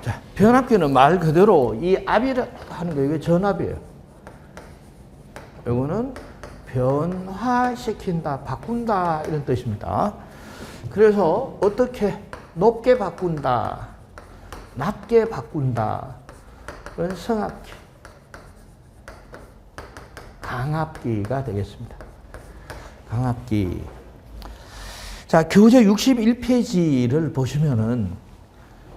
자, 변압기는 말 그대로 이 압이라 하는 거 이게 전압이에요. 이거는 변화시킨다, 바꾼다 이런 뜻입니다. 그래서 어떻게 높게 바꾼다, 낮게 바꾼다. 그건 성압기, 강압기가 되겠습니다. 강압기. 자, 교재 61페이지를 보시면은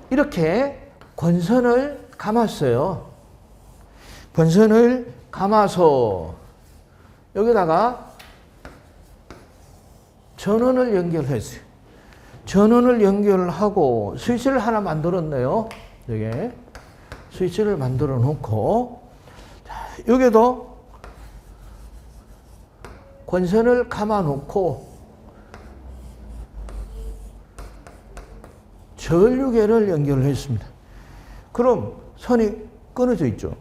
이렇게 권선을 감았어요. 권선을 감아서 여기다가 전원을 연결했어요. 전원을 연결하고 스위치를 하나 만들었네요. 여기 스위치를 만들어 놓고, 여기도 권선을 감아 놓고 전류계를 연결했습니다. 그럼 선이 끊어져 있죠.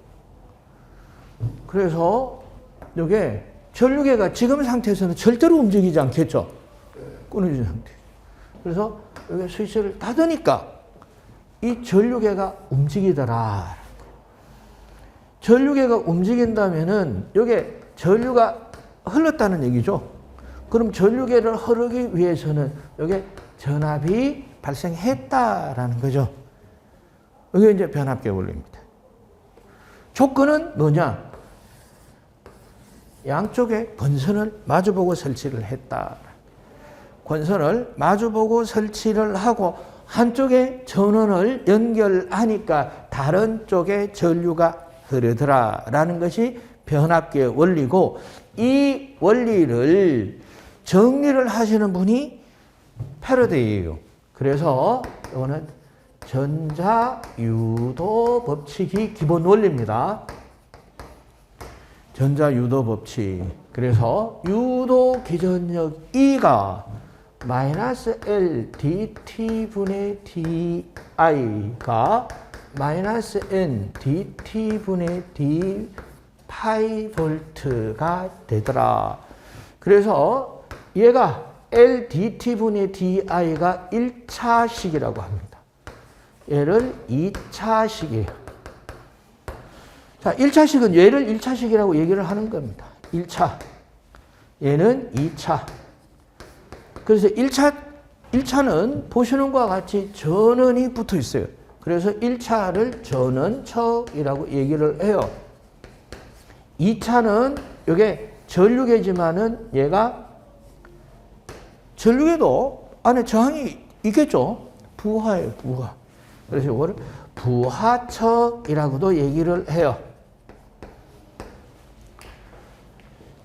그래서 이게 전류계가 지금 상태에서는 절대로 움직이지 않겠죠. 끊어진 상태. 그래서 여기 스위치를 닫으니까 이 전류계가 움직이더라. 전류계가 움직인다면은 이게 전류가 흘렀다는 얘기죠. 그럼 전류계를 흐르기 위해서는 여기 전압이 발생했다라는 거죠. 이게 이제 변압계 원리입니다. 조건은 뭐냐? 양쪽에 권선을 마주보고 설치를 했다. 권선을 마주보고 설치를 하고 한쪽에 전원을 연결하니까 다른 쪽에 전류가 흐르더라라는 것이 변압계의 원리고, 이 원리를 정리를 하시는 분이 패러데이예요. 그래서 이거는 전자유도 법칙이 기본 원리입니다. 전자유도 법칙. 그래서 유도 기전력 E가 마이너스 L dt분의 di가 마이너스 N dt분의 d 파이 볼트가 되더라. 그래서 얘가 L dt분의 di가 1차식이라고 합니다. 얘를 2차식이에요. 자, 1차식은 얘를 1차식이라고 얘기를 하는 겁니다. 1차. 얘는 2차. 그래서 1차는 보시는 것과 같이 전원이 붙어 있어요. 그래서 1차를 전원척이라고 얘기를 해요. 2차는 이게 전류계지만은 얘가 전류계도 안에 저항이 있겠죠. 부하예요, 부하. 그래서 이거를 부하척이라고도 얘기를 해요.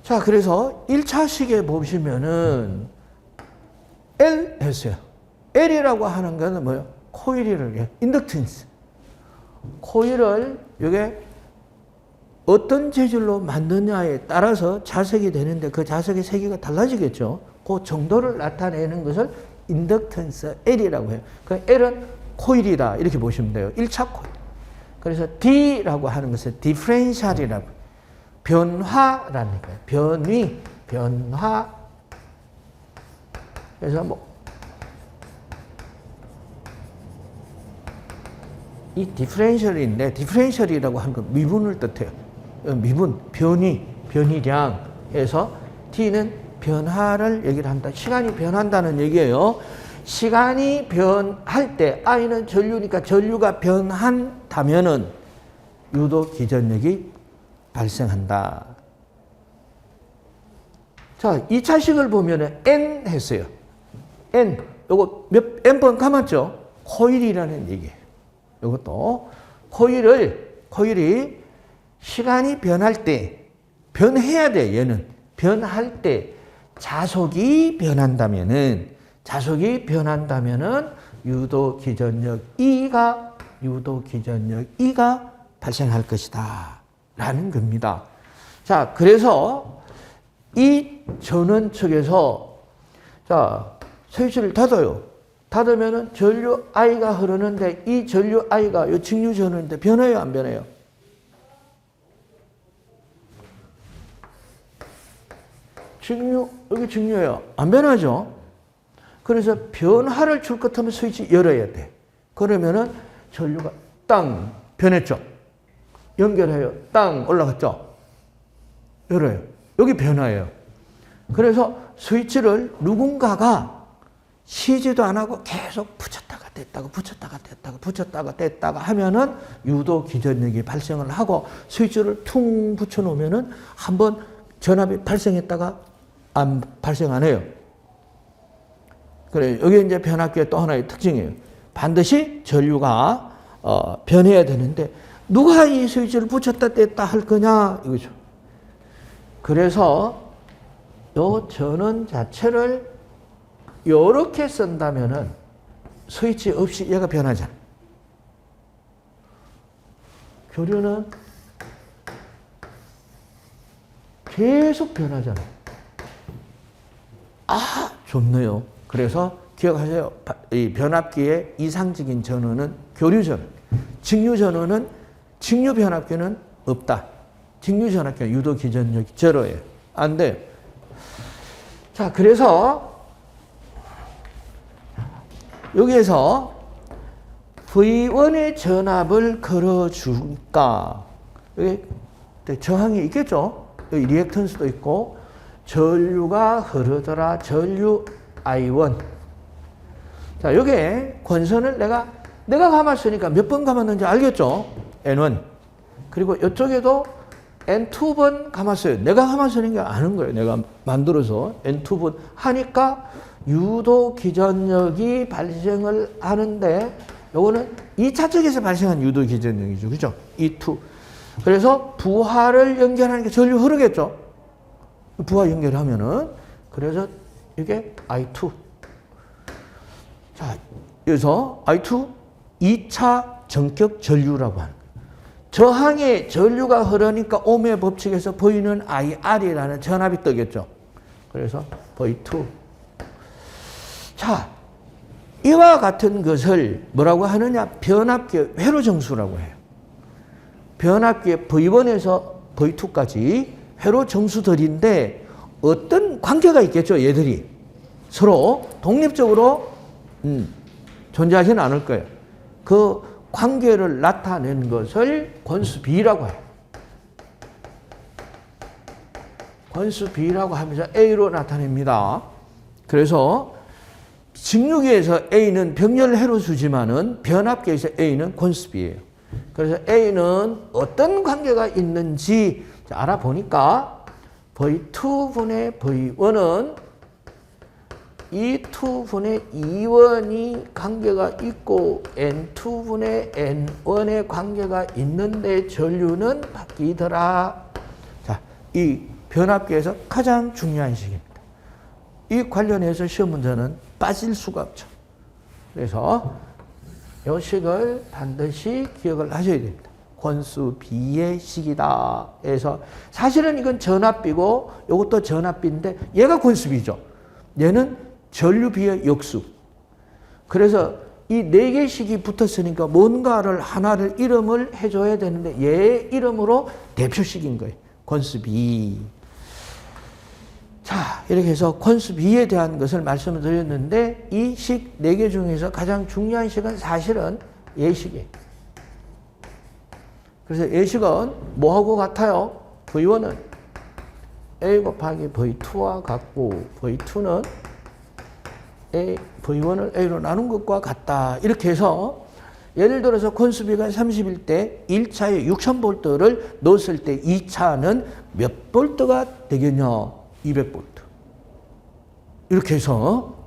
자, 그래서 1차식에 보시면은 L 했어요. L이라고 하는 거는 뭐예요? 코일을, 인덕턴스. 코일을 이게 어떤 재질로 만드냐에 따라서 자석이 되는데 그 자석의 세기가 달라지겠죠. 그 정도를 나타내는 것을 인덕턴스 L이라고 해요. 그 L은 코일이다 이렇게 보시면 돼요. 1차 코일. 그래서 D라고 하는 것은 디퍼런셜이라고, 변화라는 거예요. 변위, 변화. 그래서 이 디퍼런셜인데, 디퍼런셜이라고 하는 건 미분을 뜻해요. 미분, 변위, 변위량 해서 T는 변화를 얘기를 한다. 시간이 변한다는 얘기예요. 시간이 변할 때 I는 전류니까 전류가 변한다면은 유도 기전력이 발생한다. 자, 2차식을 보면은 N 했어요. N. 요거 N번 감았죠? 코일이라는 얘기예요. 요것도 코일이 시간이 변할 때, 변해야 돼, 얘는. 변할 때 자속이 변한다면은 유도 기전력 E가 발생할 것이다. 라는 겁니다. 자, 그래서 이 전원 측에서, 자, 스위치를 닫아요. 닫으면은 전류 I가 흐르는데 이 전류 I가 이 직류 전원인데 변해요, 안 변해요? 여기 직류예요. 안 변하죠? 그래서 변화를 줄 것 같으면 스위치 열어야 돼. 그러면은 전류가 땅 변했죠. 연결해요. 땅 올라갔죠. 열어요. 여기 변화예요. 그래서 스위치를 누군가가 쉬지도 안 하고 계속 붙였다가 뗐다가 붙였다가 뗐다가 붙였다가 뗐다가 하면은 유도 기전력이 발생을 하고 스위치를 퉁 붙여 놓으면은 한번 전압이 발생했다가 발생 안 해요. 그래, 여기 이제 변압기의 또 하나의 특징이에요. 반드시 전류가 변해야 되는데 누가 이 스위치를 붙였다 뗐다 할 거냐 이거죠. 그래서 요 전원 자체를 요렇게 쓴다면은 스위치 없이 얘가 변하잖아. 교류는 계속 변하잖아. 아, 좋네요. 그래서 기억하세요. 이 변압기의 이상적인 전원은 교류 전원. 직류 전원은 직류 변압기는 없다. 직류 전압기는 유도 기전력이 제로예요. 안 돼요. 자, 그래서 여기에서 V1의 전압을 걸어주니까 여기 저항이 있겠죠. 여기 리액턴스도 있고 전류가 흐르더라. 전류 I1. 자, 여기에 권선을 내가 감았으니까 몇 번 감았는지 알겠죠? N1. 그리고 이쪽에도 N2번 감았어요. 내가 감았으니까 아는 거예요. 내가 만들어서 N2번 하니까 유도 기전력이 발생을 하는데 요거는 2차 쪽에서 발생한 유도 기전력이죠. 그죠? E2. 그래서 부하를 연결하니까 전류 흐르겠죠? 부하 연결하면은 그래서 이게 I2. 자, 여기서 I2 2차 전격 전류라고 하는 거예요. 저항에 전류가 흐르니까 옴의 법칙에서 보이는 IR이라는 전압이 뜨겠죠. 그래서 V2. 자, 이와 같은 것을 뭐라고 하느냐? 변압기의 회로정수라고 해요. 변압기의 V1에서 V2까지 회로정수들인데 어떤 관계가 있겠죠, 얘들이. 서로 독립적으로 존재하지는 않을 거예요. 그 관계를 나타낸 것을 권수 B라고 해요. 권수 B라고 하면서 A로 나타냅니다. 그래서 직류기에서 A는 병렬 회로수지만은 변압기에서 A는 권수 B예요. 그래서 A는 어떤 관계가 있는지 알아보니까 V2분의 V1은 E2분의 E1이 관계가 있고 N2분의 N1의 관계가 있는데 전류는 바뀌더라. 자, 이 변압기에서 가장 중요한 식입니다. 이 관련해서 시험 문제는 빠질 수가 없죠. 그래서 이 식을 반드시 기억을 하셔야 됩니다. 권수 B의 식이다. 그래서 사실은 이건 전압비고 이것도 전압비인데 얘가 권수 B죠. 얘는 전류 B의 역수. 그래서 이 네 개씩이 붙었으니까 뭔가를 하나를 이름을 해줘야 되는데 얘 이름으로 대표식인 거예요. 권수 B. 자, 이렇게 해서 권수 B에 대한 것을 말씀을 드렸는데 이 식 네 개 중에서 가장 중요한 식은 사실은 예식이에요. 그래서 예식은 뭐하고 같아요? V1은 A 곱하기 V2와 같고 V2는 V1을 A로 나눈 것과 같다. 이렇게 해서 예를 들어서 권수비가 30일 때 1차에 6000볼트를 넣었을 때 2차는 몇 볼트가 되겠냐? 200볼트. 이렇게 해서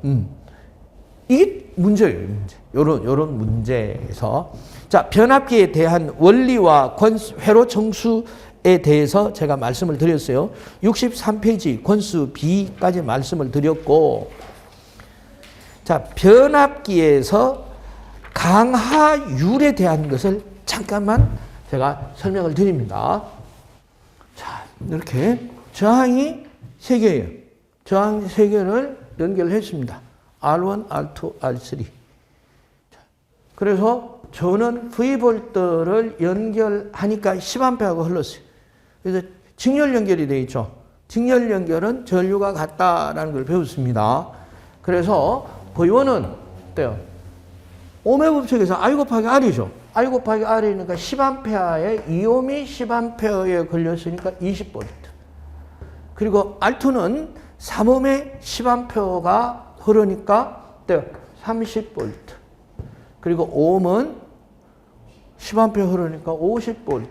이게 문제예요. 문제. 요런 문제에서 자, 변압기에 대한 원리와 회로 정수에 대해서 제가 말씀을 드렸어요. 63페이지 권수 B까지 말씀을 드렸고 자, 변압기에서 강하율에 대한 것을 잠깐만 제가 설명을 드립니다. 자, 이렇게 저항이 3개예요. 저항 3개를 연결했습니다. R1, R2, R3. 자, 그래서 저는 V볼트를 연결하니까 10A가 흘렀어요. 그래서 직렬 연결이 되어 있죠. 직렬 연결은 전류가 같다라는 걸 배웠습니다. 그래서 V1은 어때요? ohm의 법칙에서 I 곱하기 R이죠. I 곱하기 R이니까 10A에 이옴이 10A에 걸렸으니까 20V. 그리고 R2는 3ohm에 10A가 흐르니까 30V. 그리고 ohm은 10A 흐르니까 50V.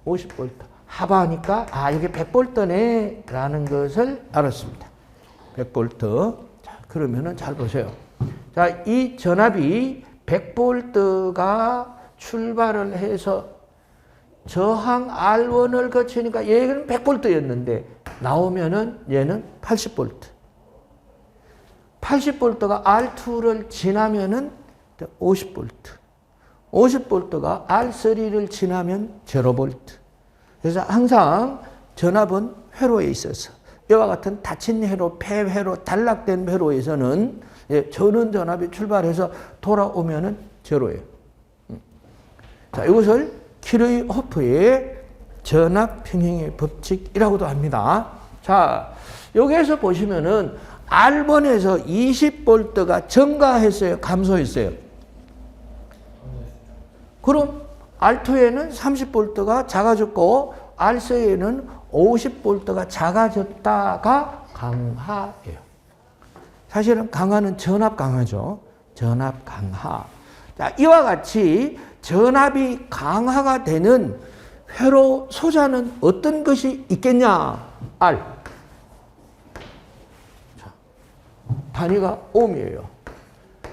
50V. 합하니까 이게 100V네 라는 것을 알았습니다. 100V. 자, 그러면은 잘 보세요. 자, 이 전압이 100V가 출발을 해서 저항 R1을 거치니까 얘는 100V였는데 나오면은 얘는 80V. 80V가 R2를 지나면은 50V. 50V가 R3를 지나면 0V. 그래서 항상 전압은 회로에 있어서 이와 같은 닫힌 회로, 폐회로, 단락된 회로에서는 전원 전압이 출발해서 돌아오면은 제로예요. 자, 이것을 키르호프의 전압 평형의 법칙이라고도 합니다. 자, 여기에서 보시면은 R1에서 20V가 증가했어요, 감소했어요? 그럼 R2에는 30V가 작아졌고 R3에는 50V가 작아졌다가 강하예요. 사실은 강하는 전압 강하죠. 전압 강하. 자, 이와 같이 전압이 강하가 되는 회로 소자는 어떤 것이 있겠냐? R. 자, 단위가 ohm이에요.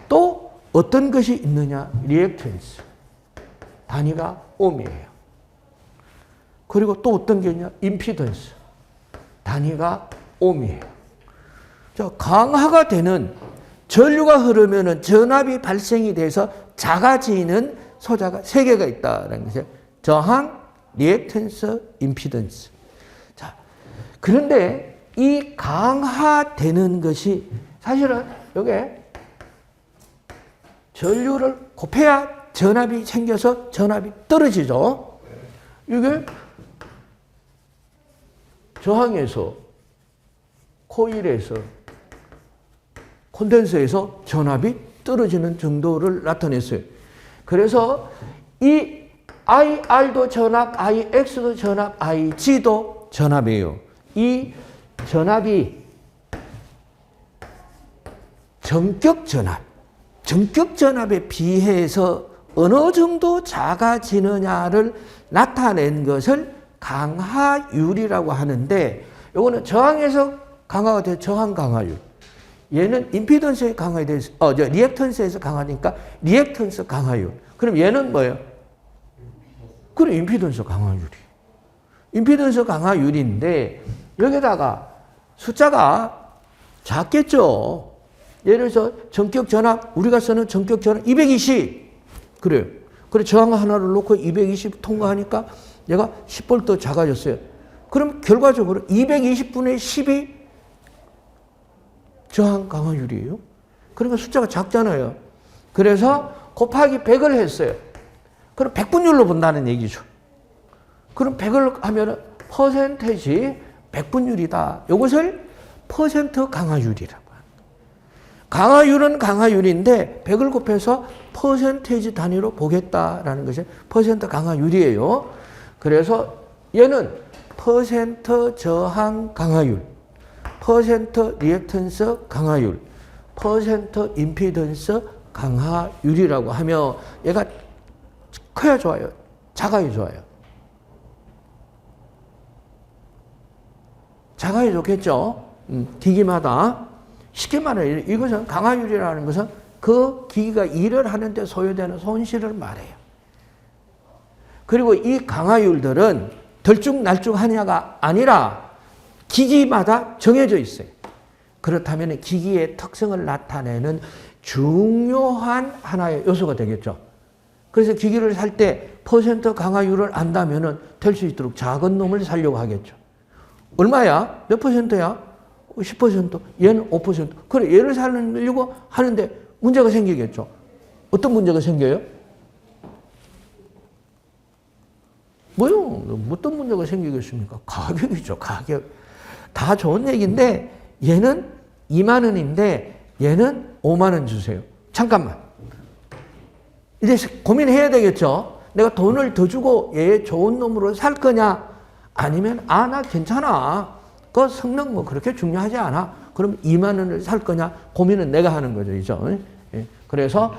또 어떤 것이 있느냐? 리액턴스. 단위가 ohm이에요. 그리고 또 어떤 게 있냐? 임피던스. 단위가 ohm이에요. 자, 강하가 되는 전류가 흐르면은 전압이 발생이 돼서 작아지는 소자가 3개가 있다라는 거죠. 저항, 리액턴스, 임피던스. 자, 그런데 이 강화되는 것이 사실은 요게 전류를 곱해야 전압이 생겨서 전압이 떨어지죠. 이게 저항에서, 코일에서, 콘덴서에서 전압이 떨어지는 정도를 나타냈어요. 그래서 이 IR도 전압, IX도 전압, IG도 전압이에요. 이 전압이 전격 전압에 비해서 어느 정도 작아지느냐를 나타낸 것을 강하율이라고 하는데, 이거는 저항에서 강화가 돼서 저항 강하율. 얘는 임피던스에 강화가 돼서, 리액턴스에서 강화니까 리액턴스 강하율. 그럼 얘는 뭐예요? 그래, 임피던스 강하율이. 임피던스 강하율인데, 여기다가 숫자가 작겠죠? 예를 들어서 전격 전압, 우리가 쓰는 전격 전압 220. 그래요. 그래, 저항 하나를 놓고 220 통과하니까 얘가 10V 더 작아졌어요. 그럼 결과적으로 220분의 10이 저항 강화율이에요. 그러니까 숫자가 작잖아요. 그래서 곱하기 100을 했어요. 그럼 100분율로 본다는 얘기죠. 그럼 100을 하면 퍼센테이지 100분율이다. 이것을 퍼센트 강화율이라고 합니다. 강화율은 강화율인데 100을 곱해서 퍼센테이지 단위로 보겠다라는 것이 퍼센트 강화율이에요. 그래서 얘는 퍼센트 저항 강화율, 퍼센트 리액턴스 강화율, 퍼센트 임피던스 강화율이라고 하며 얘가 커야 좋아요? 작아야 좋아요? 작아야 좋겠죠? 기기마다. 쉽게 말해요. 이것은 강화율이라는 것은 그 기기가 일을 하는데 소요되는 손실을 말해요. 그리고 이 강화율들은 들쭉날쭉하냐가 아니라 기기마다 정해져 있어요. 그렇다면 기기의 특성을 나타내는 중요한 하나의 요소가 되겠죠. 그래서 기기를 살 때 퍼센트 강화율을 안다면 될 수 있도록 작은 놈을 사려고 하겠죠. 얼마야? 몇 퍼센트야? 10%. 얘는 5%. 그래, 얘를 살려고 하는데 문제가 생기겠죠. 어떤 문제가 생겨요? 뭐요? 어떤 문제가 생기겠습니까? 가격이죠, 가격. 다 좋은 얘기인데 얘는 2만 원인데 얘는 5만 원 주세요. 잠깐만. 이제 고민해야 되겠죠. 내가 돈을 더 주고 얘 좋은 놈으로 살 거냐? 아니면, 나 괜찮아. 그 성능 뭐 그렇게 중요하지 않아. 그럼 2만 원을 살 거냐? 고민은 내가 하는 거죠. 그죠? 그래서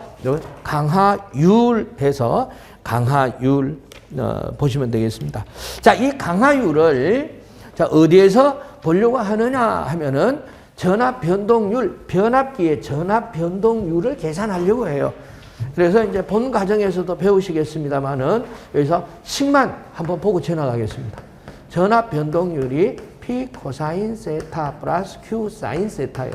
강화율 해서 강화율 보시면 되겠습니다. 자, 이 강화율을 자, 어디에서 보려고 하느냐 하면은 전압 변동률, 변압기의 전압 변동률을 계산하려고 해요. 그래서 이제 본 과정에서도 배우시겠습니다만은 여기서 식만 한번 보고 지나가겠습니다. 전압 변동률이 P 코사인 세타 플러스 Q 사인 세타예요.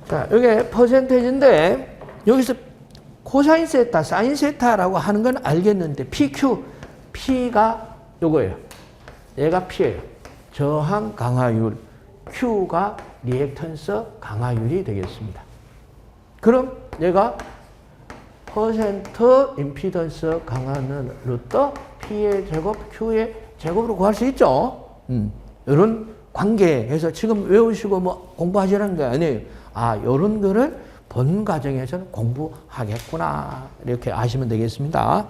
자, 이게 퍼센테이지인데 여기서 코사인 세타, 사인 세타라고 하는 건 알겠는데 PQ, P가 요거예요. 얘가 P예요. 저항 강화율, Q가 리액턴스 강화율이 되겠습니다. 그럼 얘가 퍼센트 임피던스 강화는 루트 P의 제곱, Q의 제곱으로 구할 수 있죠. 이런 관계에서 지금 외우시고 뭐 공부하시라는 게 아니에요. 이런 거를 본 과정에서는 공부하겠구나. 이렇게 아시면 되겠습니다.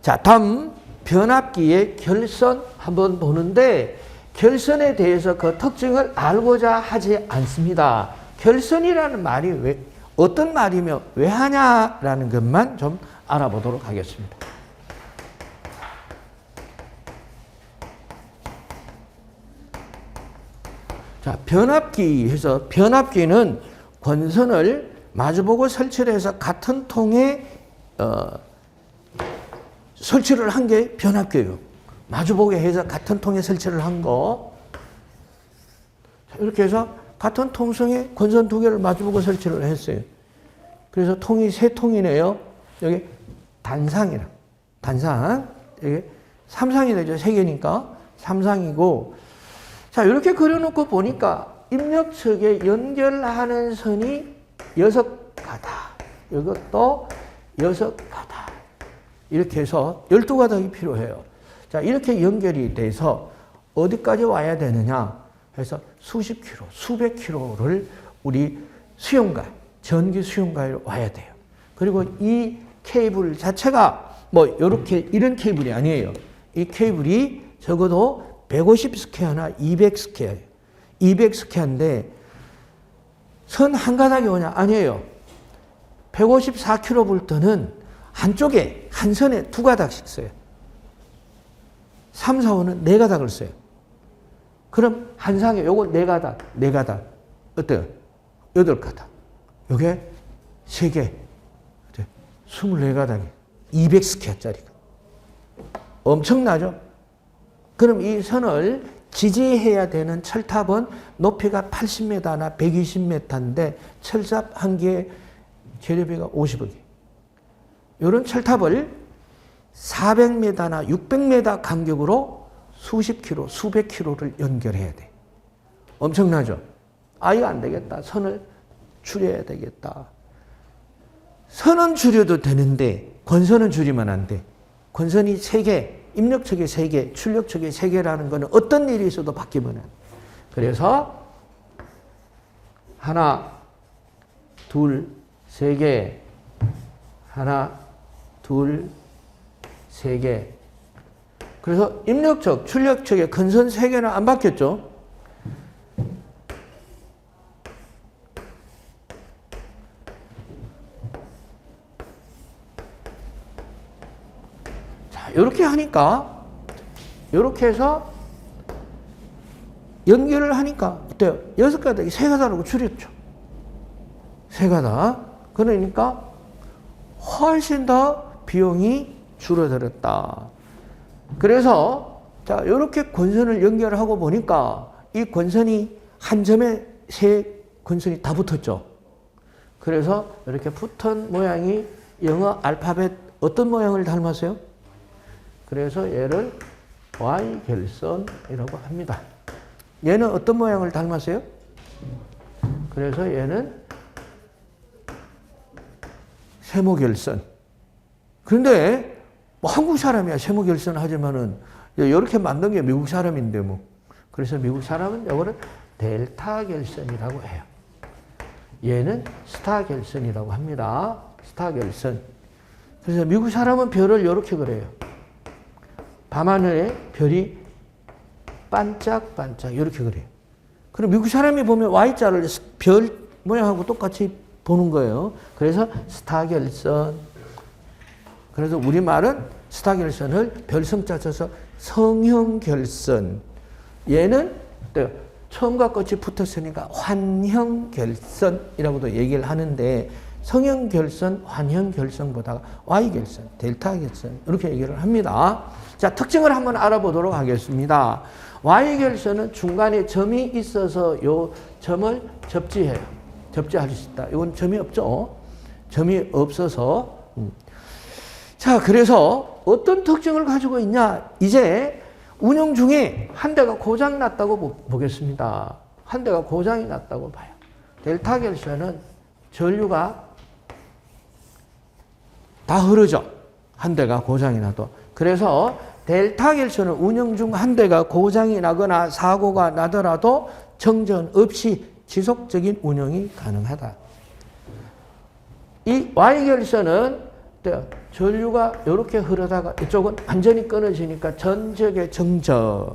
자, 다음 변압기의 결선 한번 보는데 결선에 대해서 그 특징을 알고자 하지 않습니다. 결선이라는 말이 어떤 말이며 왜 하냐라는 것만 좀 알아보도록 하겠습니다. 자, 변압기 해서 변압기는 권선을 마주보고 설치를 해서 같은 통에 설치를 한 게 변압기예요. 마주보게 해서 같은 통에 설치를 한 거. 이렇게 해서 같은 통성에 권선 두 개를 마주보고 설치를 했어요. 그래서 통이 세 통이네요. 여기 단상이라. 단상. 여기 삼상이 되죠. 세 개니까. 삼상이고. 자, 이렇게 그려놓고 보니까 입력측에 연결하는 선이 6가닥. 이것도 6가닥. 이렇게 해서 12가닥이 필요해요. 자, 이렇게 연결이 돼서 어디까지 와야 되느냐 해서 수십 킬로, 수백 킬로를 우리 수용갈, 전기 수용가에 와야 돼요. 그리고 이 케이블 자체가 뭐 이렇게 이런 케이블이 아니에요. 이 케이블이 적어도 150 스퀘어나 200 스퀘어예요. 200 스퀘어인데 선 한 가닥이 오냐? 아니에요. 154kV는 한쪽에 한 선에 2가닥씩 써요. 3, 4, 5는 4가닥을 써요. 그럼 한 상에 요거 4가닥, 4가닥. 어때요? 8가닥. 요게 3개. 24가닥이 200스퀘어짜리가. 엄청나죠? 그럼 이 선을 지지해야 되는 철탑은 높이가 80m나 120m인데 철탑 한 개의 재료비가 50억이에요. 이런 철탑을 400m나 600m 간격으로 수십 킬로, 수백 킬로를 연결해야 돼. 엄청나죠? 이거 안 되겠다. 선을 줄여야 되겠다. 선은 줄여도 되는데 권선은 줄이면 안 돼. 권선이 3개, 입력측이 3개, 출력측이 3개라는 것은 어떤 일이 있어도 바뀌면 안 돼. 그래서 하나, 둘, 3개, 하나, 둘, 3개. 그래서 입력측, 출력측에 근선 3개는 안 바뀌었죠? 자, 이렇게 하니까, 이렇게 해서 연결을 하니까, 어때요? 6가닥이 3가닥으로 줄였죠. 3가닥. 그러니까 훨씬 더 비용이 줄어들었다. 그래서 자, 이렇게 권선을 연결하고 보니까 이 권선이 한 점에 3권선이 다 붙었죠. 그래서 이렇게 붙은 모양이 영어 알파벳 어떤 모양을 닮았어요? 그래서 얘를 Y결선이라고 합니다. 얘는 어떤 모양을 닮았어요? 그래서 얘는 세모결선. 그런데 뭐 한국 사람이야 세모결선 하지만은 이렇게 만든 게 미국 사람인데 뭐. 그래서 미국 사람은 이거를 델타 결선이라고 해요. 얘는 스타 결선이라고 합니다. 스타 결선. 그래서 미국 사람은 별을 이렇게 그려요. 밤하늘에 별이 반짝반짝 이렇게 그래요. 그럼 미국 사람이 보면 Y자를 별 모양하고 똑같이 보는 거예요. 그래서 스타 결선. 그래서 우리말은 스타 결선을 별성자 쳐서 성형 결선. 얘는 처음과 끝이 붙었으니까 환형 결선이라고도 얘기를 하는데 성형 결선, 환형 결선보다 Y 결선, 델타 결선 이렇게 얘기를 합니다. 자, 특징을 한번 알아보도록 하겠습니다. Y 결선은 중간에 점이 있어서 요 점을 접지해요. 접지할 수 있다. 이건 점이 없죠. 점이 없어서. 자, 그래서 어떤 특징을 가지고 있냐? 이제 운영 중에 한 대가 고장 났다고 보겠습니다. 한 대가 고장이 났다고 봐요. 델타 결선은 전류가 다 흐르죠. 한 대가 고장이 나도. 그래서 델타 결선은 운영 중 한 대가 고장이 나거나 사고가 나더라도 정전 없이 지속적인 운영이 가능하다. 이 Y 결선은 전류가 이렇게 흐르다가 이쪽은 완전히 끊어지니까 전적의 정전.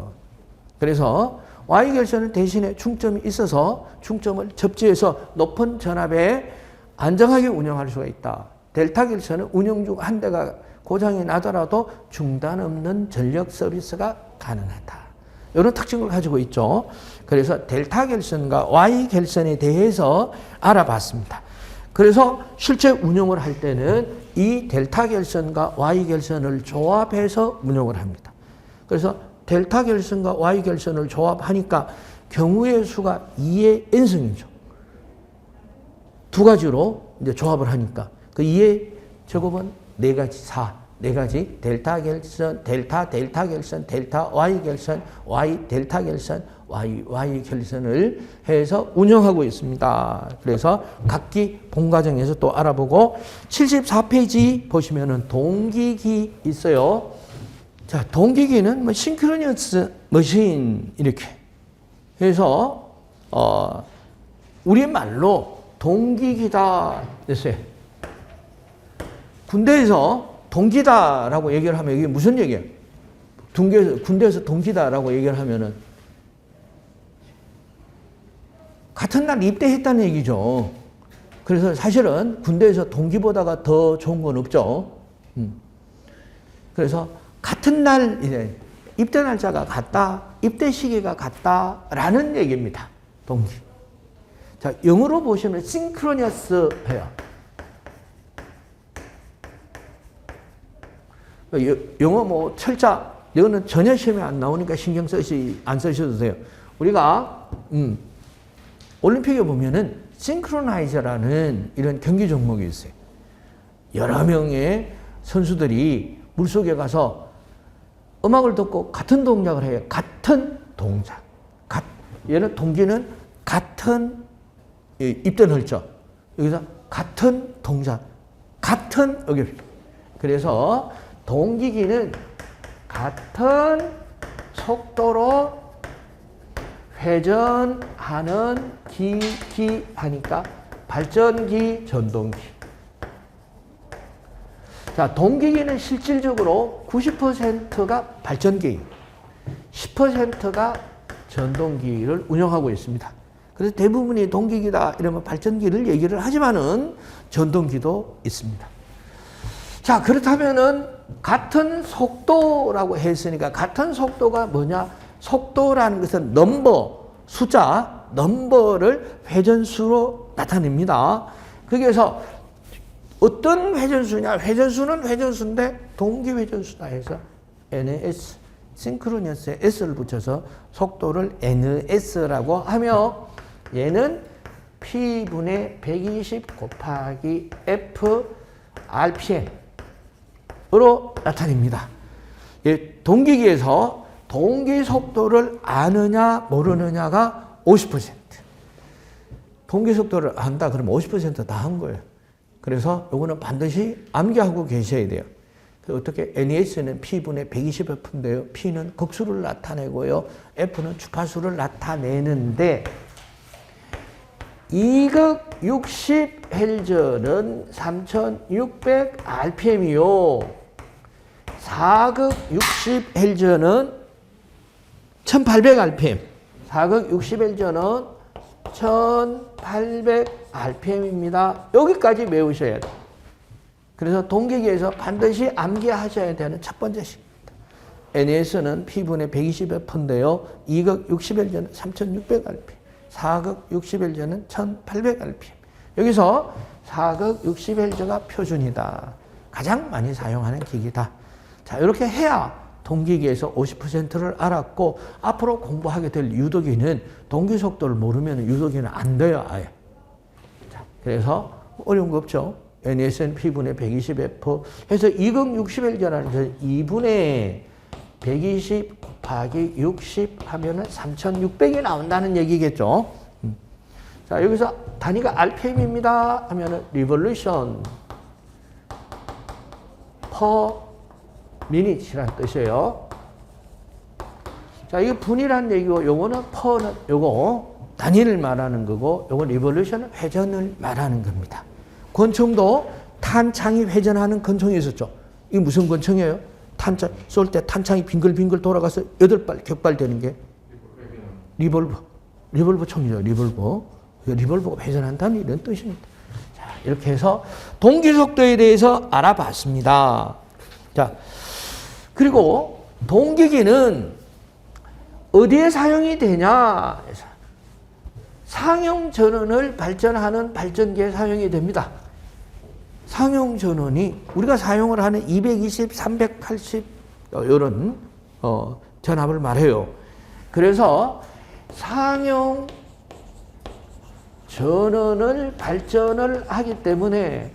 그래서 Y 결선은 대신에 중점이 있어서 중점을 접지해서 높은 전압에 안정하게 운영할 수가 있다. 델타 결선은 운영 중 한 대가 고장이 나더라도 중단 없는 전력 서비스가 가능하다. 이런 특징을 가지고 있죠. 그래서 델타 결선과 Y 결선에 대해서 알아봤습니다. 그래서 실제 운영을 할 때는 이 델타 결선과 Y 결선을 조합해서 운영을 합니다. 그래서 델타 결선과 Y 결선을 조합하니까 경우의 수가 2의 n승이죠. 두 가지로 이제 조합을 하니까 그 2의 제곱은 4가지, 4. 4가지 델타 결선, 델타 결선, 델타 Y 결선, Y 델타 결선, Y 결선을 해서 운영하고 있습니다. 그래서 각기 본과정에서 또 알아보고 74페이지 보시면은 동기기 있어요. 자, 동기기는 뭐 싱크로니어스 머신 이렇게 해서 우리말로 동기기다 됐어요. 군대에서 동기다라고 얘기를 하면 이게 무슨 얘기예요? 군대에서 동기다라고 얘기를 하면은 같은 날 입대했다는 얘기죠. 그래서 사실은 군대에서 동기보다가 더 좋은 건 없죠. 그래서 같은 날 이제 입대 날짜가 같다, 입대 시기가 같다라는 얘기입니다. 동기. 자, 영어로 보시면 synchronous 해요. 영어 뭐 철자, 이거는 전혀 시험에 안 나오니까 신경 안 쓰셔도 돼요. 우리가 올림픽에 보면은 싱크로나이저라는 이런 경기 종목이 있어요. 여러 명의 선수들이 물속에 가서 음악을 듣고 같은 동작을 해요. 같은 동작. 얘는 동기는 같은 입대 날짜. 여기서 같은 동작. 같은 여기. 그래서 동기기는 같은 속도로 회전하는 기기 하니까 발전기, 전동기. 자, 동기기는 실질적으로 90%가 발전기, 10%가 전동기를 운영하고 있습니다. 그래서 대부분이 동기기다 이러면 발전기를 얘기를 하지만은 전동기도 있습니다. 자, 그렇다면은 같은 속도라고 했으니까 같은 속도가 뭐냐? 속도라는 것은 숫자, 넘버를 회전수로 나타냅니다. 거기에서 어떤 회전수냐? 회전수는 회전수인데 동기 회전수다 해서 NS, 싱크로니어스에 S를 붙여서 속도를 NS라고 하며 얘는 P분의 120 곱하기 F RPM으로 나타냅니다. 동기기에서 동기 속도를 아느냐 모르느냐가 50%. 동기 속도를 안다 그러면 50% 다 한 거예요. 그래서 요거는 반드시 암기하고 계셔야 돼요. 어떻게 NES는 P분의 120F인데요. P는 극수를 나타내고요. F는 주파수를 나타내는데 2극 60Hz는 3600rpm이요. 4극 60Hz는 1800rpm. 4극 60Hz는 1800rpm입니다. 여기까지 외우셔야 돼요. 그래서 동기기에서 반드시 암기하셔야 되는 첫 번째 식입니다. NES는 P분의 120F인데요. 2극 60Hz는 3600rpm. 4극 60Hz는 1800rpm. 여기서 4극 60Hz가 표준이다. 가장 많이 사용하는 기기다. 자, 이렇게 해야 동기기에서 50%를 알았고, 앞으로 공부하게 될 유도기는 동기 속도를 모르면 유도기는 안 돼요, 아예. 자, 그래서 어려운 거 없죠. NES는 P분의 120F 해서 2극 60Hz라는 2분의 120 곱하기 60 하면은 3600이 나온다는 얘기겠죠. 자, 여기서 단위가 RPM입니다 하면은 revolution per minute이라는 뜻이에요. 자, 이게 분이라는 얘기고, 요거는 per는 요거 단위를 말하는 거고, 요거 revolution은 회전을 말하는 겁니다. 권총도 탄창이 회전하는 권총이 있었죠. 이게 무슨 권총이에요? 탄창 쏠 때 탄창이 빙글빙글 돌아가서 8발 격발되는 게 리볼버 총이죠. 리볼버가 회전한다는 이런 뜻입니다. 자, 이렇게 해서 동기 속도에 대해서 알아봤습니다. 자, 그리고 동기기는 어디에 사용이 되냐? 상용 전원을 발전하는 발전기에 사용이 됩니다. 상용 전원이 우리가 사용을 하는 220, 380 이런 전압을 말해요. 그래서 상용 전원을 발전을 하기 때문에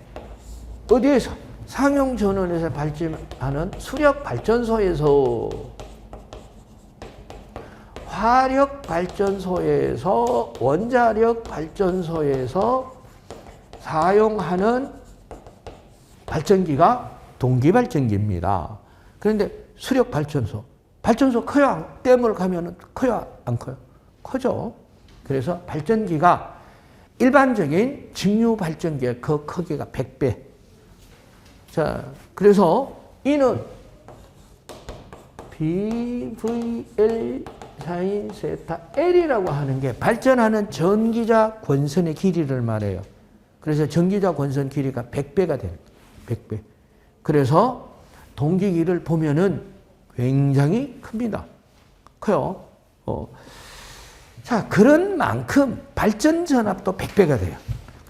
어디에서? 상용 전원에서 발전하는 수력 발전소에서, 화력 발전소에서, 원자력 발전소에서 사용하는 발전기가 동기 발전기입니다. 그런데 수력 발전소 커요? 댐을 가면 커요? 안 커요? 커죠. 그래서 발전기가 일반적인 직류 발전기의 그 크기가 100배. 자, 그래서 이는 BVL 사인 세타 L이라고 하는 게 발전하는 전기자 권선의 길이를 말해요. 그래서 전기자 권선 길이가 100배가 됩니다. 100배. 그래서 동기기를 보면은 굉장히 큽니다. 커요. 자, 그런 만큼 발전 전압도 100배가 돼요.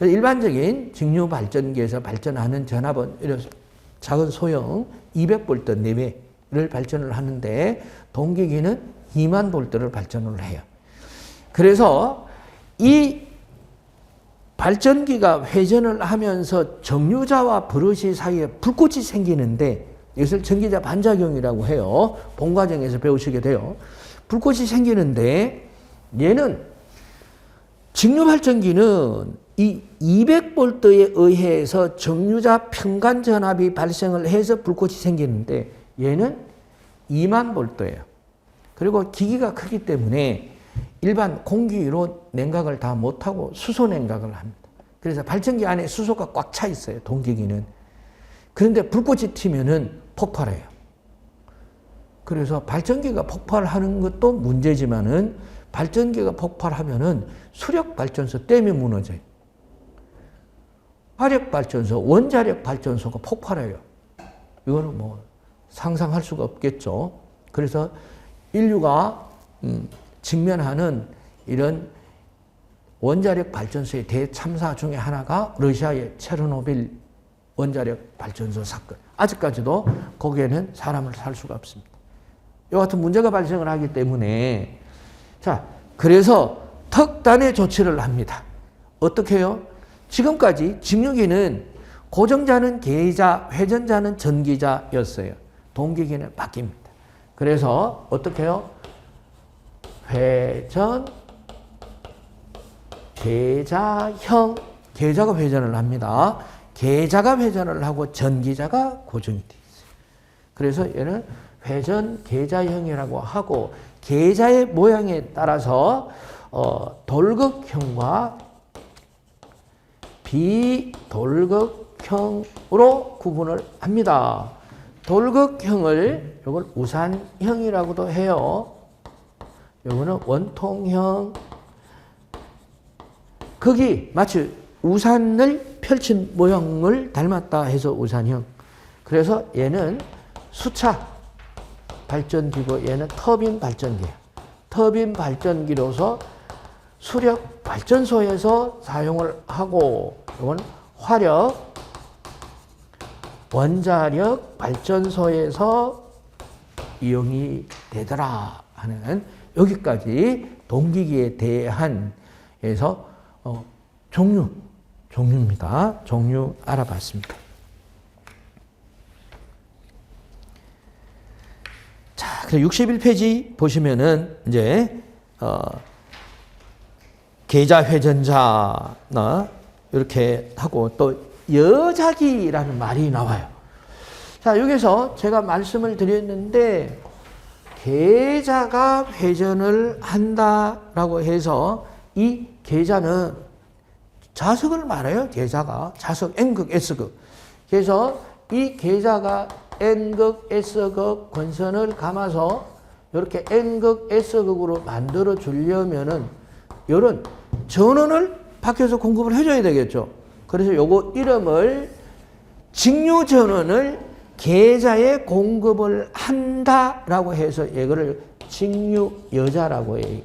일반적인 직류 발전기에서 발전하는 전압은 이런 작은 소형 200V 내외를 발전을 하는데, 동기기는 2만 볼트를 발전을 해요. 그래서 이 발전기가 회전을 하면서 정류자와 브러시 사이에 불꽃이 생기는데, 이것을 전기자 반작용이라고 해요. 본과정에서 배우시게 돼요. 불꽃이 생기는데, 얘는 직류 발전기는 이 200볼트에 의해서 정류자 평간 전압이 발생을 해서 불꽃이 생기는데, 얘는 2만 볼트예요. 그리고 기기가 크기 때문에 일반 공기로 냉각을 다 못하고 수소 냉각을 합니다. 그래서 발전기 안에 수소가 꽉 차 있어요, 동기기는. 그런데 불꽃이 튀면은 폭발해요. 그래서 발전기가 폭발하는 것도 문제지만은, 발전기가 폭발하면은 수력 발전소 댐이 무너져요. 화력 발전소, 원자력 발전소가 폭발해요. 이거는 뭐 상상할 수가 없겠죠. 그래서 인류가 직면하는 이런 원자력 발전소의 대참사 중에 하나가 러시아의 체르노빌 원자력 발전소 사건. 아직까지도 거기에는 사람을 살 수가 없습니다. 이와 같은 문제가 발생을 하기 때문에, 자, 그래서 특단의 조치를 합니다. 어떻게 해요? 지금까지 직류기는 고정자는 계자, 회전자는 전기자였어요. 동기기는 바뀝니다. 그래서 어떻게 해요? 회전, 계자형, 계자가 회전을 합니다. 계자가 회전을 하고 전기자가 고정이 되어 있어요. 그래서 얘는 회전 계자형이라고 하고, 계자의 모양에 따라서 돌극형과 비돌극형으로 구분을 합니다. 돌극형을 이걸 우산형이라고도 해요. 이거는 원통형. 거기 마치 우산을 펼친 모형을 닮았다 해서 우산형. 그래서 얘는 수차 발전기고 얘는 터빈 발전기예요. 터빈 발전기로서 수력 발전소에서 사용을 하고, 이건 화력 원자력 발전소에서 이용이 되더라 하는, 여기까지 동기기에 대한 에서 종류입니다. 종류 알아봤습니다. 자, 그래서 61페이지 보시면은 이제 계좌회전자 이렇게 하고 또 여자기라는 말이 나와요. 자, 여기서 제가 말씀을 드렸는데 계좌가 회전을 한다라고 해서 이 계좌는 자석을 말해요. 계좌가 자석 N극 S극. 그래서 이 계좌가 N극 S극 권선을 감아서 이렇게 N극 S극으로 만들어 주려면은 이런 전원을 밖에서 공급을 해줘야 되겠죠. 그래서 요거 이름을 직류전원을 계좌에 공급을 한다라고 해서 이거를 직류여자라고 해요.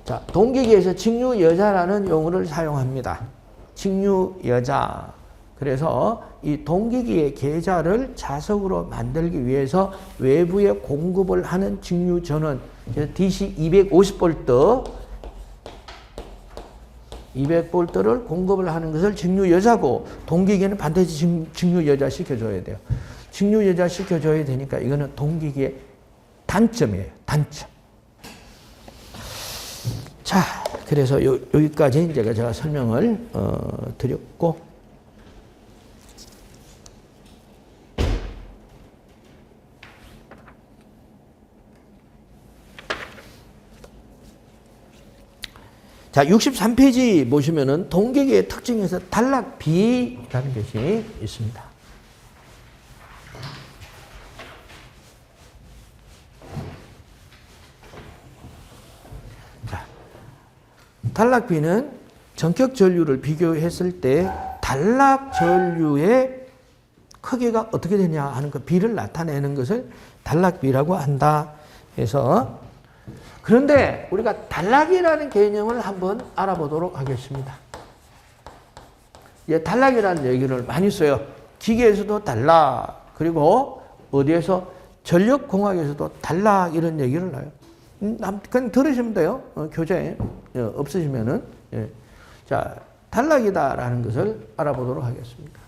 자, 동기기에서 직류여자라는 용어를 사용합니다. 직류여자. 그래서 이 동기기의 계좌를 자석으로 만들기 위해서 외부에 공급을 하는 직류전원, DC 250V, 200V를 공급을 하는 것을 직류여자고, 동기기에는 반드시 직류여자 시켜줘야 돼요. 직류여자 시켜줘야 되니까 이거는 동기기의 단점이에요. 단점. 자, 그래서 여기까지 제가 설명을 드렸고, 자, 63페이지 보시면은 동기기의 특징에서 단락비라는 것이 있습니다. 자, 단락비는 전격 전류를 비교했을 때 단락 전류의 크기가 어떻게 되냐 하는 그 비를 나타내는 것을 단락비라고 한다 해서, 그런데 우리가 단락이라는 개념을 한번 알아보도록 하겠습니다. 예, 단락이라는 얘기를 많이 써요. 기계에서도 단락, 그리고 어디에서 전력공학에서도 단락 이런 얘기를 해요. 그냥 들으시면 돼요. 교재에 없으시면은. 예. 자, 단락이다라는 것을 알아보도록 하겠습니다.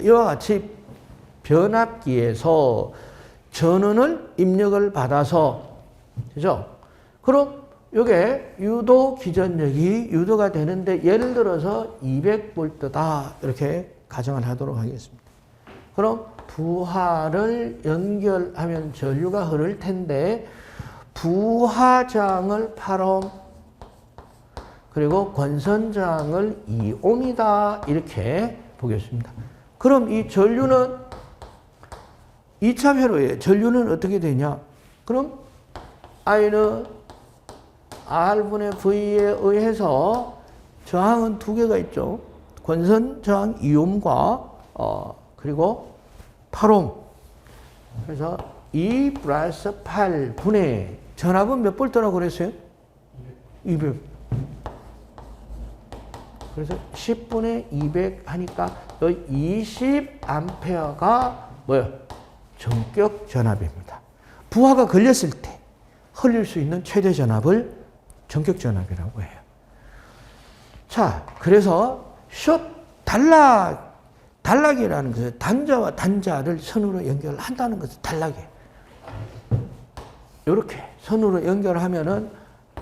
이와 같이 변압기에서 전원을 입력을 받아서, 그죠? 그럼 이게 유도 기전력이 유도가 되는데, 예를 들어서 200V다 이렇게 가정을 하도록 하겠습니다. 그럼 부하를 연결하면 전류가 흐를 텐데, 부하장을 8옴 그리고 권선장을 2옴이다 이렇게 보겠습니다. 그럼 이 전류는 2차 회로에 전류는 어떻게 되냐? 그럼 I는 R분의 V에 의해서 저항은 두 개가 있죠. 권선 저항 2옴과 그리고 8옴. 그래서 2 플러스 8분의 전압은 몇 볼트라고 그랬어요? 200. 그래서 10분의 200 하니까 20A가 뭐예요? 전격 전압입니다. 부하가 걸렸을 때 흘릴 수 있는 최대 전압을 전격 전압이라고 해요. 자, 그래서 단락이라는 것은 단자와 단자를 선으로 연결한다는 것은 단락이에요. 이렇게 선으로 연결하면은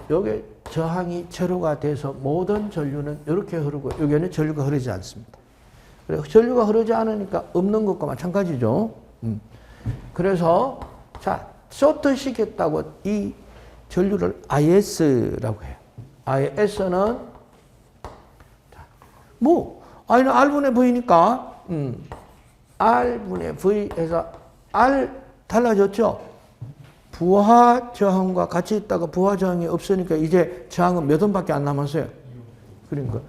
여기 저항이 제로가 돼서 모든 전류는 이렇게 흐르고, 여기는 전류가 흐르지 않습니다. 그래서 전류가 흐르지 않으니까 없는 것과 마찬가지죠. 그래서 자, 쇼트 시켰다고 이 전류를 IS라고 해요. IS는 뭐 I는 R분의 V니까 R분의 V 해서 R 달라졌죠? 부하 저항과 같이 있다가 부하 저항이 없으니까 이제 저항은 몇 옴밖에 안 남았어요. 그러니까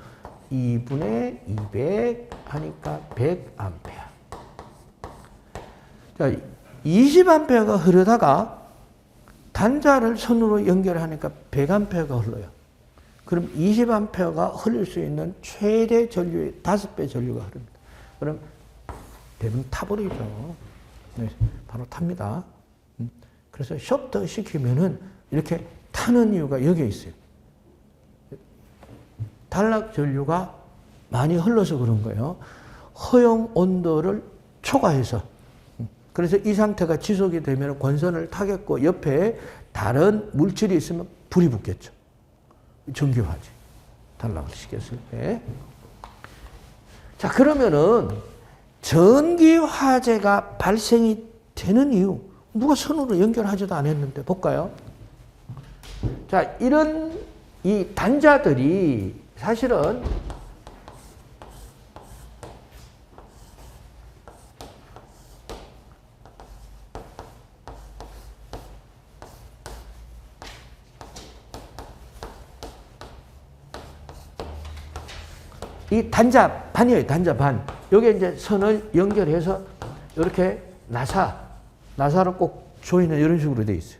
2분의 200 하니까 100A. 자, 20A가 흐르다가 단자를 선으로 연결하니까 100A가 흘러요. 그럼 20A가 흘릴 수 있는 최대 전류의 5배 전류가 흐릅니다. 그럼 대부분 타버리죠. 네, 바로 탑니다. 그래서 쇼트 시키면은 이렇게 타는 이유가 여기에 있어요. 단락 전류가 많이 흘러서 그런 거예요. 허용 온도를 초과해서. 그래서 이 상태가 지속이 되면 권선을 타겠고 옆에 다른 물질이 있으면 불이 붙겠죠. 전기화재. 단락을 시켰을 때. 자, 그러면은 전기화재가 발생이 되는 이유. 누가 선으로 연결하지도 않았는데 볼까요? 자, 이런 이 단자들이 사실은 이 단자반이에요. 단자반. 여기에 이제 선을 연결해서 이렇게 나사로 꼭 조이는 이런 식으로 되어 있어요.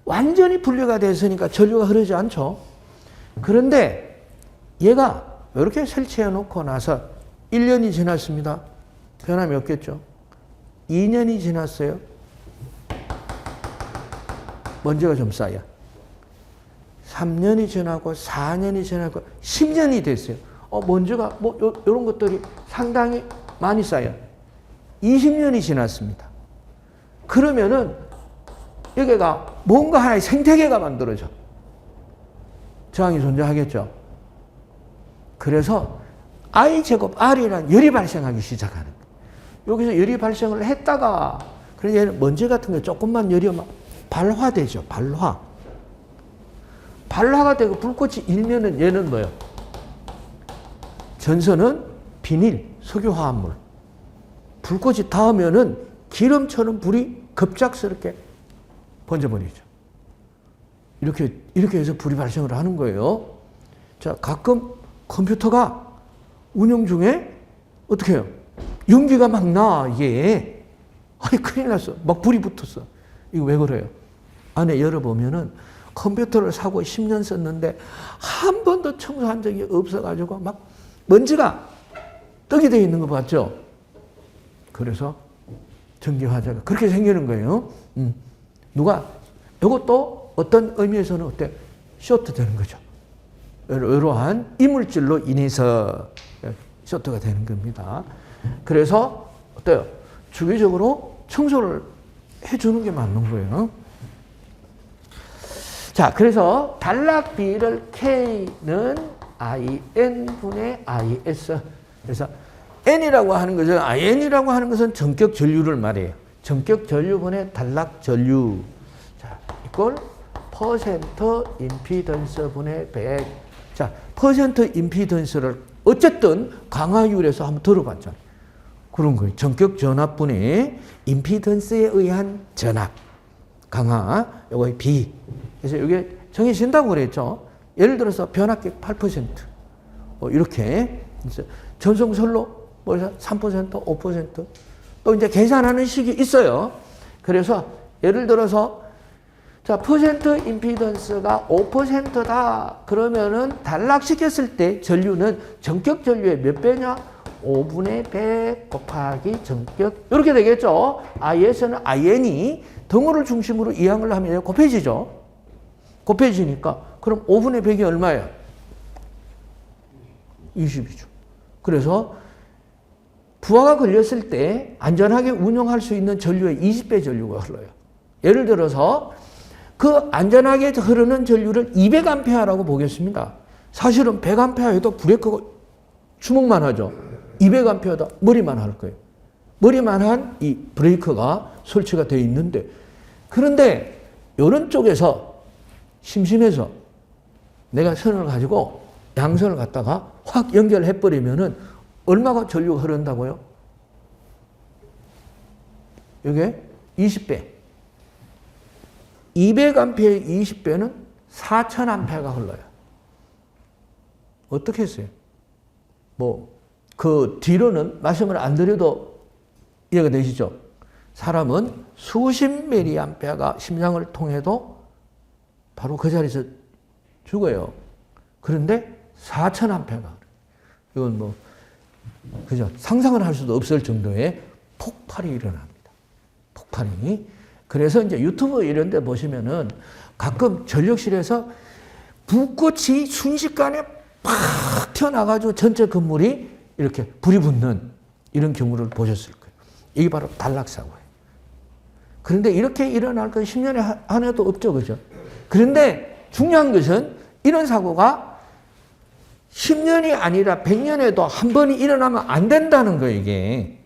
완전히 분리가 됐으니까 전류가 흐르지 않죠. 그런데 얘가 이렇게 설치해 놓고 나서 1년이 지났습니다. 변함이 없겠죠. 2년이 지났어요. 먼지가 좀 쌓여. 3년이 지나고 4년이 지나고 10년이 됐어요. 먼지가 이런 것들이 상당히 많이 쌓여. 20년이 지났습니다. 그러면은 여기가 뭔가 하나의 생태계가 만들어져. 저항이 존재하겠죠. 그래서 I 제곱 R이라는 열이 발생하기 시작하는 거예요. 여기서 열이 발생을 했다가 그래서 얘는 먼지 같은 게 조금만 열이 오면 발화되죠. 발화가 되고 불꽃이 일면은 얘는 뭐예요? 전선은 비닐, 석유화합물. 불꽃이 닿으면은 기름처럼 불이 급작스럽게 번져버리죠. 이렇게 해서 불이 발생을 하는 거예요. 자, 가끔 컴퓨터가 운영 중에 어떻게 해요? 연기가 막 나, 이게. 아니, 큰일 났어. 막 불이 붙었어. 이거 왜 그래요? 안에 열어보면은 컴퓨터를 사고 10년 썼는데 한 번도 청소한 적이 없어가지고 막 먼지가 떡이 되어 있는 거 봤죠? 그래서 전기화재가 그렇게 생기는 거예요. 이것도 어떤 의미에서는 어때? 쇼트 되는 거죠. 이러한 이물질로 인해서 쇼트가 되는 겁니다. 그래서 어때요? 주기적으로 청소를 해주는 게 맞는 거예요. 자, 그래서 단락 비를 K는 IN분의 IS. 그래서 N이라고 하는 것은, IN이라고 하는 것은 전격 전류를 말해요. 전격 전류분의 단락 전류. 자, 이걸 퍼센트 임피던스 분의 100. 자, 퍼센트 임피던스를 어쨌든 강화율에서 한번 들어봤잖아요. 그런 거예요. 전격 전압분의 임피던스에 의한 전압. 강화, 요거의 B. 그래서 이게 정해진다고 그랬죠. 예를 들어서 변압기 8%. 이렇게. 전송설로 3%, 5%. 또 이제 계산하는 식이 있어요. 그래서 예를 들어서 자, 퍼센트 임피던스가 5%다. 그러면은 단락시켰을 때 전류는 전격 전류의 몇 배냐? 5분의 100 곱하기 전격. 이렇게 되겠죠. IS는 IN이 덩어를 중심으로 이항을 하면 곱해지죠. 곱해지니까 그럼 5분의 100이 얼마예요? 20이죠. 그래서 부하가 걸렸을 때 안전하게 운용할 수 있는 전류의 20배 전류가 흘러요. 예를 들어서 그 안전하게 흐르는 전류를 200A라고 보겠습니다. 사실은 100A에도 브레이크가 주먹만 하죠. 200A다 머리만 할 거예요. 머리만 한 이 브레이크가 설치가 되어 있는데 그런데 이런 쪽에서 심심해서 내가 선을 가지고 양선을 갖다가 확 연결해버리면은 얼마가 전류가 흐른다고요? 이게 20배. 200A의 20배는 4000A가 흘러요. 어떻게 했어요? 그 뒤로는 말씀을 안 드려도 이해가 되시죠? 사람은 수십 미리암페어가 심장을 통해도 바로 그 자리에서 죽어요. 그런데 4000A가. 이건 그죠? 상상을 할 수도 없을 정도의 폭발이 일어납니다. 폭발이. 그래서 이제 유튜브 이런 데 보시면은 가끔 전력실에서 불꽃이 순식간에 팍 튀어나가지고 전체 건물이 이렇게 불이 붙는 이런 경우를 보셨을 거예요. 이게 바로 단락사고예요. 그런데 이렇게 일어날 건 10년에 하나도 없죠. 그죠? 그런데 중요한 것은 이런 사고가 10년이 아니라 100년에도 한 번이 일어나면 안 된다는 거예요, 이게.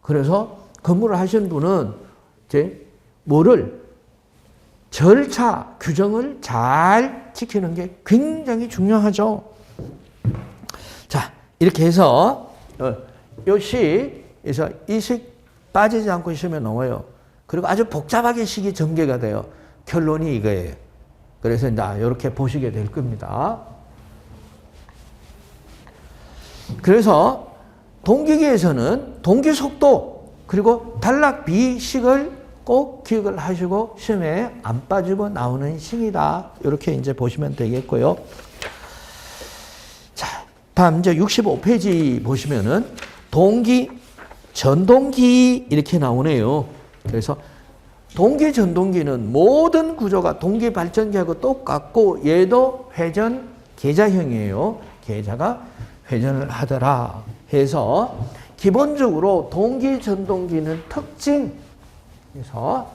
그래서 건물을 하시는 분은 이제 절차, 규정을 잘 지키는 게 굉장히 중요하죠. 자, 이렇게 해서 요 시에서 이 식 빠지지 않고 시험에 나와요. 그리고 아주 복잡하게 식이 전개가 돼요. 결론이 이거예요. 그래서 이제 이렇게 보시게 될 겁니다. 그래서 동기계에서는 동기 속도 그리고 단락 비식을 꼭 기억을 하시고 시험에 안 빠지고 나오는 식이다. 이렇게 이제 보시면 되겠고요. 자, 다음 이제 65페이지 보시면은 동기, 전동기 이렇게 나오네요. 그래서 동기, 전동기는 모든 구조가 동기 발전기하고 똑같고 얘도 회전 계좌형이에요. 계좌가 회전을 하더라 해서 기본적으로 동기, 전동기는 특징 그래서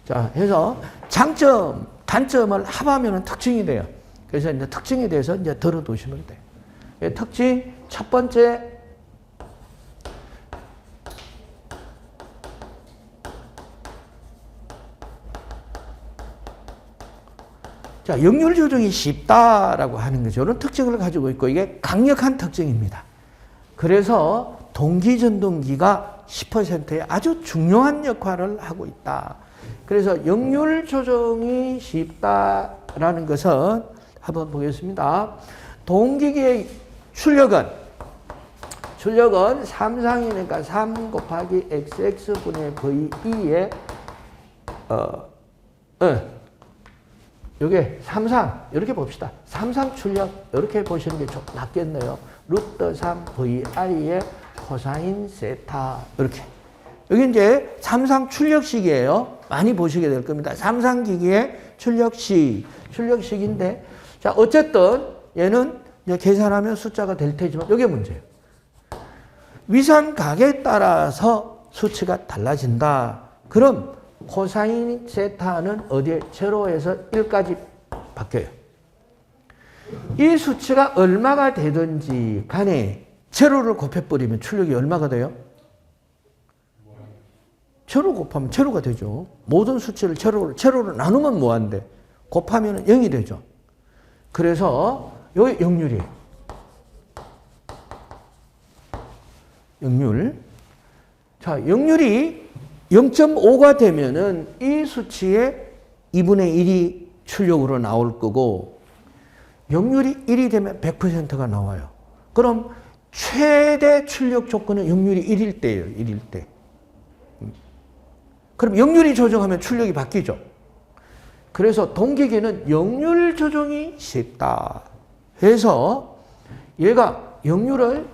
자, 해서 장점, 단점을 합하면 특징이 돼요. 그래서 이제 특징에 대해서 이제 들어두시면 돼요. 특징, 첫 번째, 자, 역률 조정이 쉽다라고 하는 거죠. 이런 특징을 가지고 있고, 이게 강력한 특징입니다. 그래서 동기전동기가 10%의 아주 중요한 역할을 하고 있다. 그래서 역률 조정이 쉽다라는 것은 한번 보겠습니다. 동기계의 출력은 삼상이니까 3 곱하기 xx분의 v2에 요게 삼상 이렇게 봅시다. 삼상 출력 이렇게 보시는 게 좀 낫겠네요. 루트 3 vi의 코사인 세타 이렇게. 여기 이제 삼상 출력식이에요. 많이 보시게 될 겁니다. 삼상기기의 출력식인데 자 어쨌든 얘는 이제 계산하면 숫자가 될 테지만 이게 문제예요. 위상각에 따라서 수치가 달라진다. 그럼 코사인 세타는 어디에? 제로에서 1까지 바뀌어요. 이 수치가 얼마가 되든지 간에 제로를 곱해버리면 출력이 얼마가 돼요? 제로 곱하면 제로가 되죠. 모든 수치를 제로로 나누면 뭐한데? 곱하면 0이 되죠. 그래서 여기 역률이에요. 역률. 자, 역률이 0.5가 되면은 이 수치의 2분의 1이 출력으로 나올 거고, 역률이 1이 되면 100%가 나와요. 그럼 최대 출력 조건은 역률이 1일 때예요. 1일 때. 그럼 역률이 조정하면 출력이 바뀌죠. 그래서 동기계는 역률 조정이 쉽다. 해서 얘가 역률을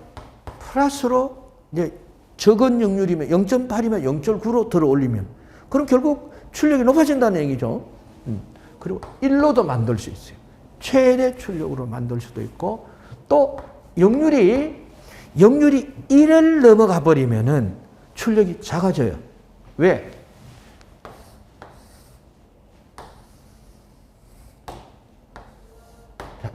플러스로 이제 적은 역률이면 0.8이면 0.9로 들어 올리면 그럼 결국 출력이 높아진다는 얘기죠. 그리고 1로도 만들 수 있어요. 최대 출력으로 만들 수도 있고 또 역률이 1을 넘어가 버리면은 출력이 작아져요. 왜?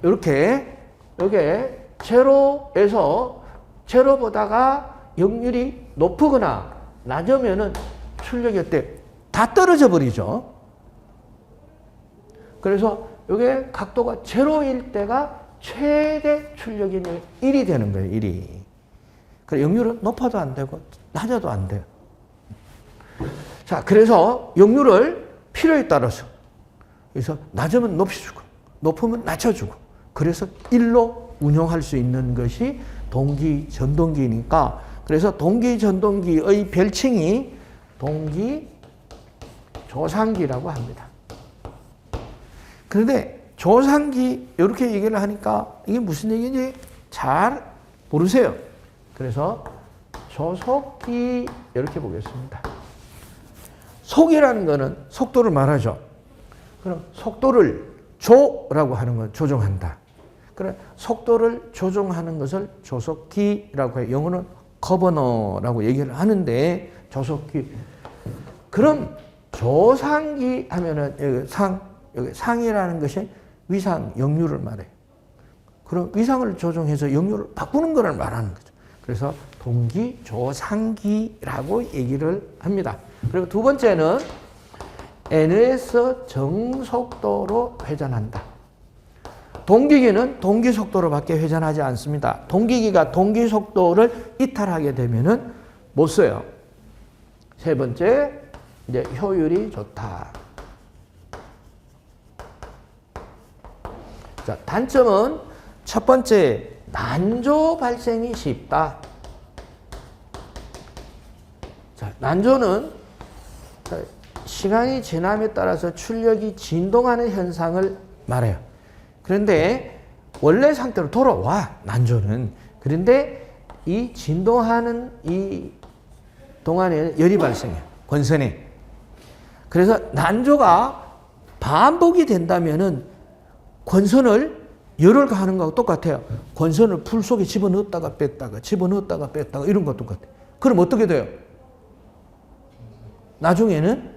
이렇게 요게 제로에서 제로보다가 역률이 높거나 낮으면은 출력이 어때? 다 떨어져 버리죠. 그래서 요게 각도가 제로일 때가 최대 출력이 1이 되는 거예요. 1이. 그래 역률은 높아도 안 되고 낮아도 안 돼요. 자, 그래서 역률을 필요에 따라서 그래서 낮으면 높여주고 높으면 낮춰주고 그래서 1로 운용할 수 있는 것이 동기 전동기니까 그래서 동기 전동기의 별칭이 동기 조상기라고 합니다. 그런데 조상기 이렇게 얘기를 하니까 이게 무슨 얘기인지 잘 모르세요. 그래서 조속기 이렇게 보겠습니다. 속이라는 거는 속도를 말하죠. 그럼 속도를 조라고 하는 건 조종한다. 그래 속도를 조종하는 것을 조속기라고 해요. 영어는 거버너라고 얘기를 하는데 조속기. 그럼 조상기 하면은 여기 상이라는 것이 위상 역률을 말해요. 그럼 위상을 조종해서 역률을 바꾸는 것을 말하는 거죠. 그래서 동기 조상기라고 얘기를 합니다. 그리고 두 번째는 NS 정속도로 회전한다. 동기기는 동기 속도로밖에 회전하지 않습니다. 동기기가 동기 속도를 이탈하게 되면은 못 써요. 세 번째, 이제 효율이 좋다. 자, 단점은 첫 번째, 난조 발생이 쉽다. 자, 난조는 시간이 지남에 따라서 출력이 진동하는 현상을 말해요. 그런데 원래 상태로 돌아와, 난조는. 그런데 이 진동하는 이 동안에는 열이 발생해요. 권선에. 그래서 난조가 반복이 된다면은 권선을 열을 가하는 거하고 똑같아요. 권선을 풀 속에 집어넣었다가 뺐다가 집어넣었다가 뺐다가 이런 거 똑같아요. 그럼 어떻게 돼요? 나중에는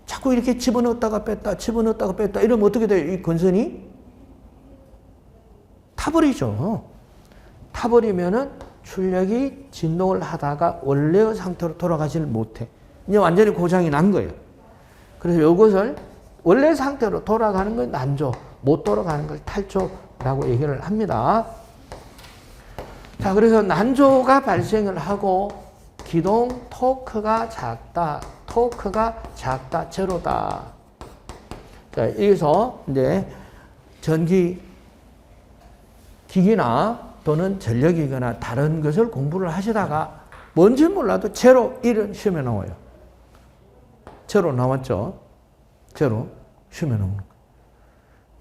자꾸 이렇게 집어넣었다가 뺐다 집어넣었다가 뺐다 이러면 어떻게 돼요? 이 권선이 타버리죠. 타버리면은 출력이 진동을 하다가 원래의 상태로 돌아가지를 못해. 이제 완전히 고장이 난 거예요. 그래서 이것을 원래 상태로 돌아가는 건 난조, 못 돌아가는 걸 탈조라고 얘기를 합니다. 자, 그래서 난조가 발생을 하고 기동 토크가 작다, 토크가 작다, 제로다. 자, 여기서 이제 전기 기기나 또는 전력이거나 다른 것을 공부를 하시다가 뭔지 몰라도 제로 1은 시험에 나와요. 제로 나왔죠? 제로 시험에 나오는 거예요.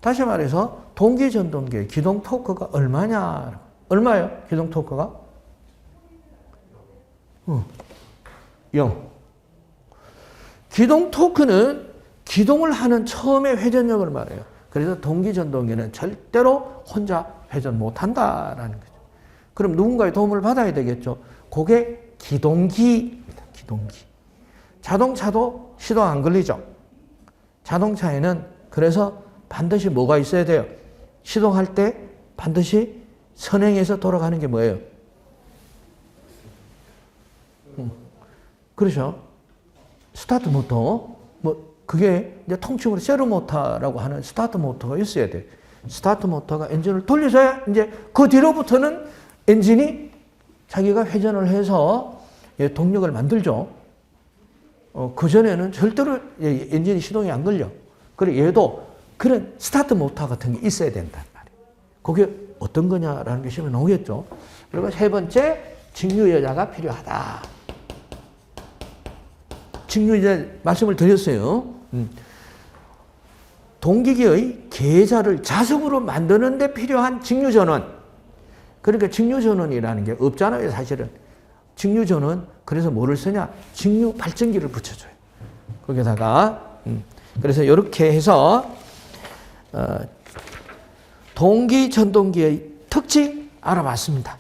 다시 말해서 동기 전동기의 기동 토크가 얼마냐? 얼마예요? 기동 토크가? 0. 기동 토크는 기동을 하는 처음의 회전력을 말해요. 그래서 동기 전동기는 절대로 혼자 회전 못한다라는 거죠. 그럼 누군가의 도움을 받아야 되겠죠. 그게 기동기입니다. 기동기. 자동차도 시동 안 걸리죠. 자동차에는 그래서 반드시 뭐가 있어야 돼요? 시동할 때 반드시 선행해서 돌아가는 게 뭐예요? 그렇죠. 스타트 모터. 그게 이제 통칭으로 세로 모터라고 하는 스타트 모터가 있어야 돼요. 스타트 모터가 엔진을 돌려줘야 이제 그 뒤로부터는 엔진이 자기가 회전을 해서 동력을 만들죠. 그전에는 절대로 엔진이 시동이 안 걸려. 그리고 얘도 그런 스타트 모터 같은 게 있어야 된단 말이에요. 그게 어떤 거냐라는 게 시험에 나오겠죠. 그리고 세 번째, 직류여자가 필요하다. 직류여자 말씀을 드렸어요. 동기기의 계좌를 자석으로 만드는 데 필요한 직류전원. 그러니까 직류전원이라는 게 없잖아요, 사실은. 직류전원, 그래서 뭐를 쓰냐? 직류 발전기를 붙여줘요. 거기다가, 그래서 이렇게 해서, 동기 전동기의 특징 알아봤습니다.